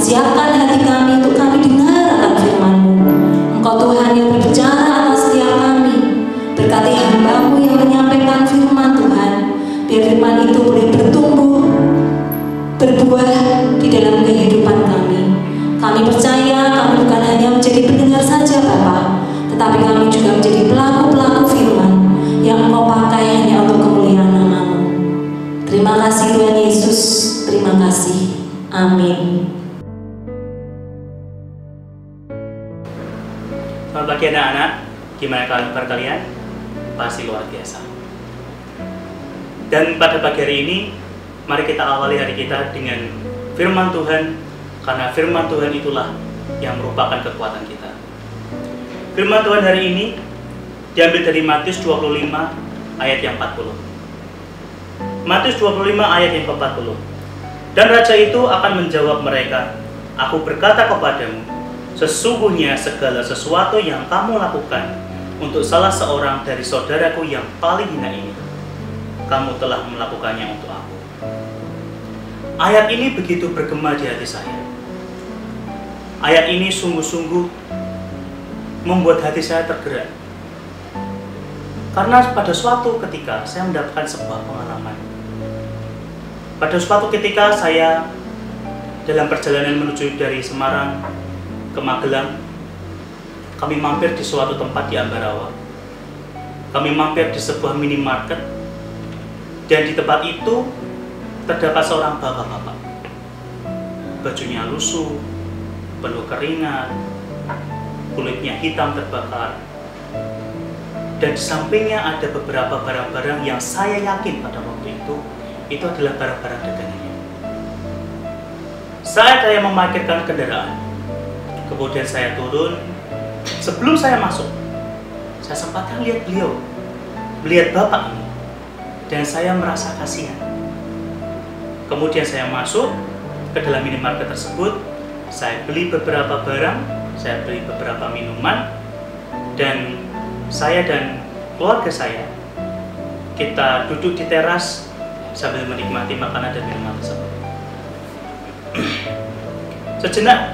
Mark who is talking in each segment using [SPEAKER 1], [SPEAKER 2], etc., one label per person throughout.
[SPEAKER 1] siapkan hati kami untuk kami dengar akan firman-Mu. Engkau Tuhan yang berbicara atas setiap kami. Berkati hamba-Mu yang menyampaikan firman Tuhan, biar firman itu boleh bertumbuh, berbuah di dalam kehidupan kami. Kami percaya kami bukan hanya menjadi pendengar saja Bapa, tetapi kami juga menjadi pelaku-pelaku firman yang Engkau pakai hanya untuk kemuliaan nama-Mu. Terima kasih Tuhan Yesus, terima kasih. Amin.
[SPEAKER 2] Selamat pagi anak-anak, gimana kabar kalian? Pasti luar biasa. Dan pada pagi hari ini, mari kita awali hari kita dengan firman Tuhan, karena firman Tuhan itulah yang merupakan kekuatan kita. Firman Tuhan hari ini diambil dari Matius 25 ayat yang 40. Matius 25 ayat yang ke-40. Dan raja itu akan menjawab mereka, "Aku berkata kepadamu, sesungguhnya segala sesuatu yang kamu lakukan untuk salah seorang dari saudaraku yang paling hina ini, kamu telah melakukannya untuk aku." Ayat ini begitu bergema di hati saya. Ayat ini sungguh-sungguh membuat hati saya tergerak. Karena pada suatu ketika saya mendapatkan sebuah pengalaman. Pada suatu ketika saya dalam perjalanan menuju dari Semarang ke Magelang, kami mampir di suatu tempat di Ambarawa. Kami mampir di sebuah minimarket, dan di tempat itu terdapat seorang bapak-bapak. Bajunya lusuh, penuh keringat, kulitnya hitam terbakar. Dan di sampingnya ada beberapa barang-barang yang saya yakin pada waktu itu adalah barang-barang dagangannya. Saat saya memarkirkan kendaraan, kemudian saya turun. Sebelum saya masuk, saya sempatkan lihat beliau, melihat bapak ini, dan saya merasa kasihan. Kemudian saya masuk ke dalam minimarket tersebut, saya beli beberapa barang, saya beli beberapa minuman, dan saya dan keluarga saya, kita duduk di teras sambil menikmati makanan dan minuman tersebut. Sejenak,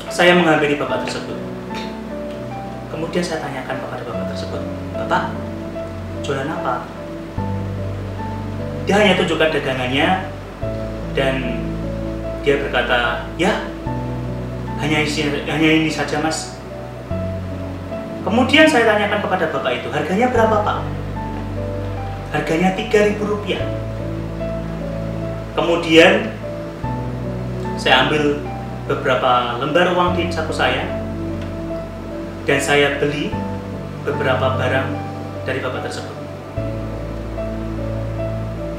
[SPEAKER 2] saya menghampiri bapak tersebut. Kemudian saya tanyakan kepada bapak tersebut, "Bapak, jualan apa?" Dia hanya tunjukkan dagangannya, dan dia berkata, "Ya, hanya ini saja mas." Kemudian saya tanyakan kepada bapak itu, "Harganya berapa pak?" "Harganya Rp3.000. Kemudian saya ambil beberapa lembar uang di saku saya, dan saya beli beberapa barang dari bapak tersebut.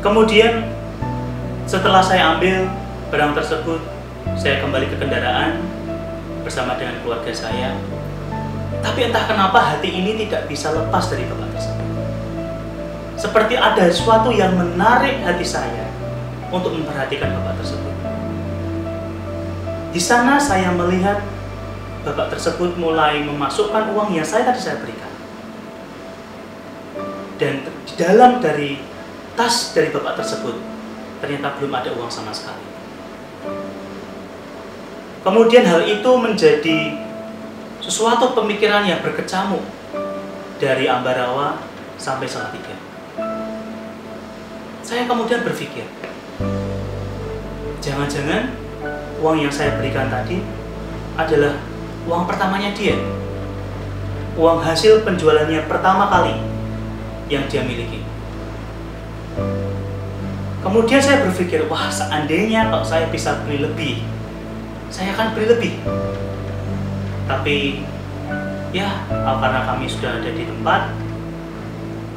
[SPEAKER 2] Kemudian setelah saya ambil barang tersebut, saya kembali ke kendaraan bersama dengan keluarga saya. Tapi entah kenapa hati ini tidak bisa lepas dari bapak tersebut. Seperti ada sesuatu yang menarik hati saya untuk memperhatikan bapak tersebut. Di sana saya melihat bapak tersebut mulai memasukkan uang yang tadi saya berikan. Dan di dalam dari tas dari bapak tersebut ternyata belum ada uang sama sekali. Kemudian hal itu menjadi sesuatu pemikiran yang berkecamuk dari Ambarawa sampai Salatiga. Saya kemudian berpikir, jangan-jangan uang yang saya berikan tadi adalah uang pertamanya dia, uang hasil penjualannya pertama kali yang dia miliki. Kemudian saya berpikir, wah, seandainya kalau saya bisa beli lebih, saya akan beli lebih. Tapi ya, karena kami sudah ada di tempat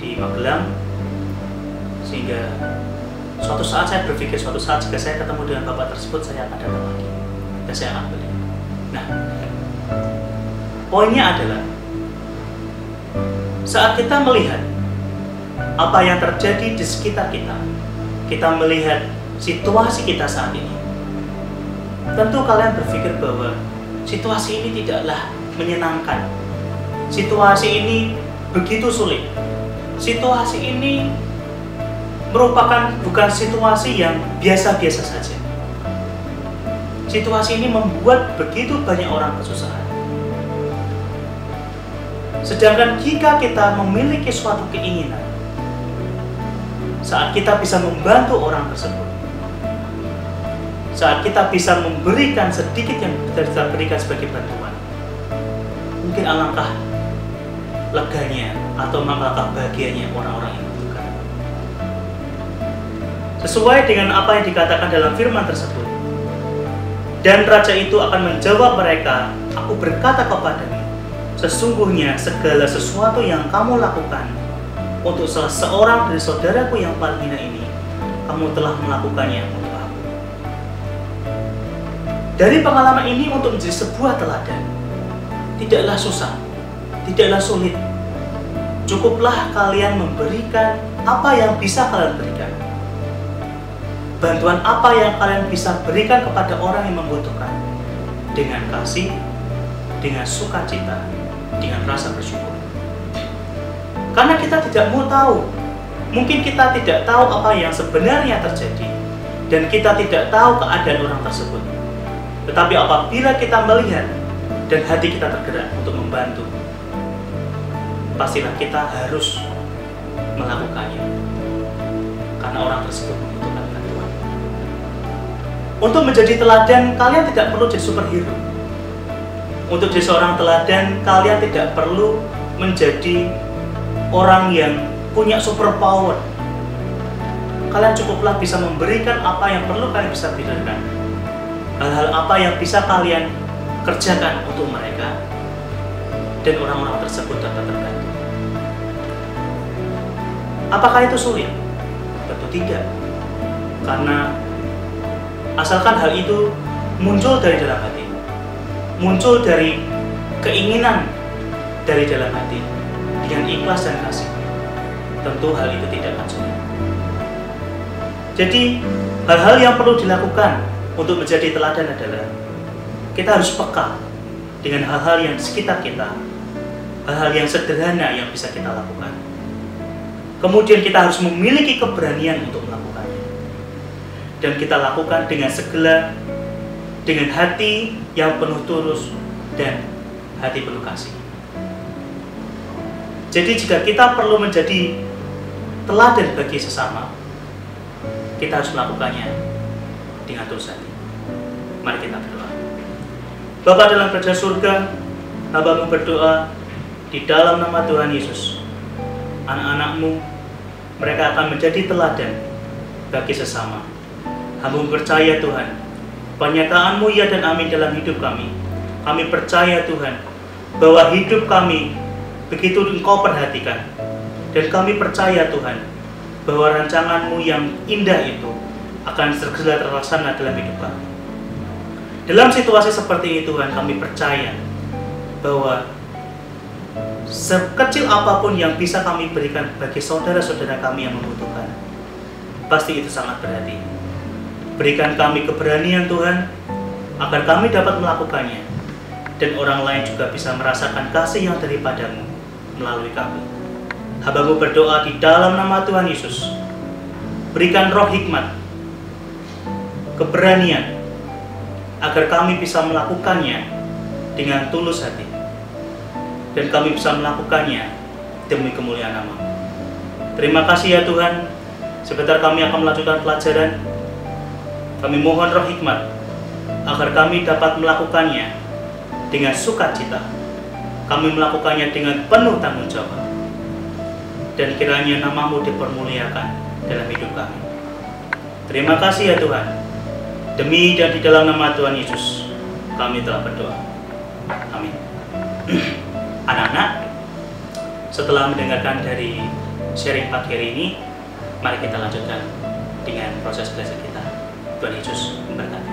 [SPEAKER 2] di Magelang, sehingga suatu saat saya berpikir, suatu saat jika saya ketemu dengan bapak tersebut, saya akan datang lagi dan saya akan beli. Nah, poinnya adalah saat kita melihat apa yang terjadi di sekitar kita, kita melihat situasi kita saat ini, tentu kalian berpikir bahwa situasi ini tidaklah menyenangkan. Situasi ini begitu sulit. Situasi ini merupakan bukan situasi yang biasa-biasa saja. situasi ini membuat begitu banyak orang kesusahan. Sedangkan jika kita memiliki suatu keinginan, saat kita bisa membantu orang tersebut, saat kita bisa memberikan sedikit yang kita berikan sebagai bantuan, mungkin alangkah leganya atau alangkah bahagianya orang-orang yang membutuhkan. Sesuai dengan apa yang dikatakan dalam firman tersebut, dan raja itu akan menjawab mereka, aku berkata kepadamu, sesungguhnya segala sesuatu yang kamu lakukan untuk salah seorang dari saudaraku yang paling hina ini, kamu telah melakukannya untuk aku. Dari pengalaman ini untuk menjadi sebuah teladan, tidaklah susah, tidaklah sulit. Cukuplah kalian memberikan apa yang bisa kalian berikan. Bantuan apa yang kalian bisa berikan kepada orang yang membutuhkan, dengan kasih, dengan sukacita, dengan rasa bersyukur. Karena kita tidak mau tahu, mungkin kita tidak tahu apa yang sebenarnya terjadi, dan kita tidak tahu keadaan orang tersebut. Tetapi apabila kita melihat dan hati kita tergerak untuk membantu, pastilah kita harus melakukannya, karena orang tersebut membutuhkan bantuan. Untuk menjadi teladan, kalian tidak perlu jadi superhero. Untuk jadi seorang teladan, kalian tidak perlu menjadi orang yang punya superpower. Kalian cukuplah bisa memberikan apa yang perlu kalian bisa berikan. Hal-hal apa yang bisa kalian kerjakan untuk mereka, dan orang-orang tersebut dapat terbantu. Apakah itu sulit? Tentu tidak. Karena asalkan hal itu muncul dari dalam hati, muncul dari keinginan dari dalam hati, dengan ikhlas dan kasih, tentu hal itu tidak akan sulit. Jadi, hal-hal yang perlu dilakukan untuk menjadi teladan adalah kita harus peka dengan hal-hal yang di sekitar kita, hal-hal yang sederhana yang bisa kita lakukan. Kemudian kita harus memiliki keberanian untuk melakukannya, dan kita lakukan dengan segala, dengan hati yang penuh tulus dan hati penuh kasih. Jadi jika kita perlu menjadi teladan bagi sesama, kita harus melakukannya dengan tulus hati. Mari kita berdoa. Bapa dalam kerajaan surga, hamba-Mu berdoa di dalam nama Tuhan Yesus. Anak-anak-Mu, mereka akan menjadi teladan bagi sesama. Hamba-Mu percaya Tuhan, pernyataan-Mu ya dan amin dalam hidup kami. Kami percaya Tuhan, bahwa hidup kami begitu Engkau perhatikan. Dan kami percaya Tuhan, bahwa rancangan-Mu yang indah itu akan segera terlaksana dalam hidup kami. Dalam situasi seperti ini Tuhan, kami percaya bahwa sekecil apapun yang bisa kami berikan bagi saudara-saudara kami yang membutuhkan, pasti itu sangat berarti. Berikan kami keberanian Tuhan, agar kami dapat melakukannya, dan orang lain juga bisa merasakan kasih yang daripada-Mu melalui kami. Hamba-Mu berdoa di dalam nama Tuhan Yesus. Berikan roh hikmat, keberanian, agar kami bisa melakukannya dengan tulus hati, dan kami bisa melakukannya demi kemuliaan nama-Mu. Terima kasih ya Tuhan. Sebentar kami akan melanjutkan pelajaran. Kami mohon roh hikmat, agar kami dapat melakukannya dengan sukacita. Kami melakukannya dengan penuh tanggung jawab, dan kiranya nama-Mu dipermuliakan dalam hidup kami. Terima kasih ya Tuhan. Demi dan di dalam nama Tuhan Yesus, kami telah berdoa. Amin. Anak-anak, setelah mendengarkan dari sharing pagi hari ini, mari kita lanjutkan dengan proses belajar kita. Tuhan Yesus memberkati.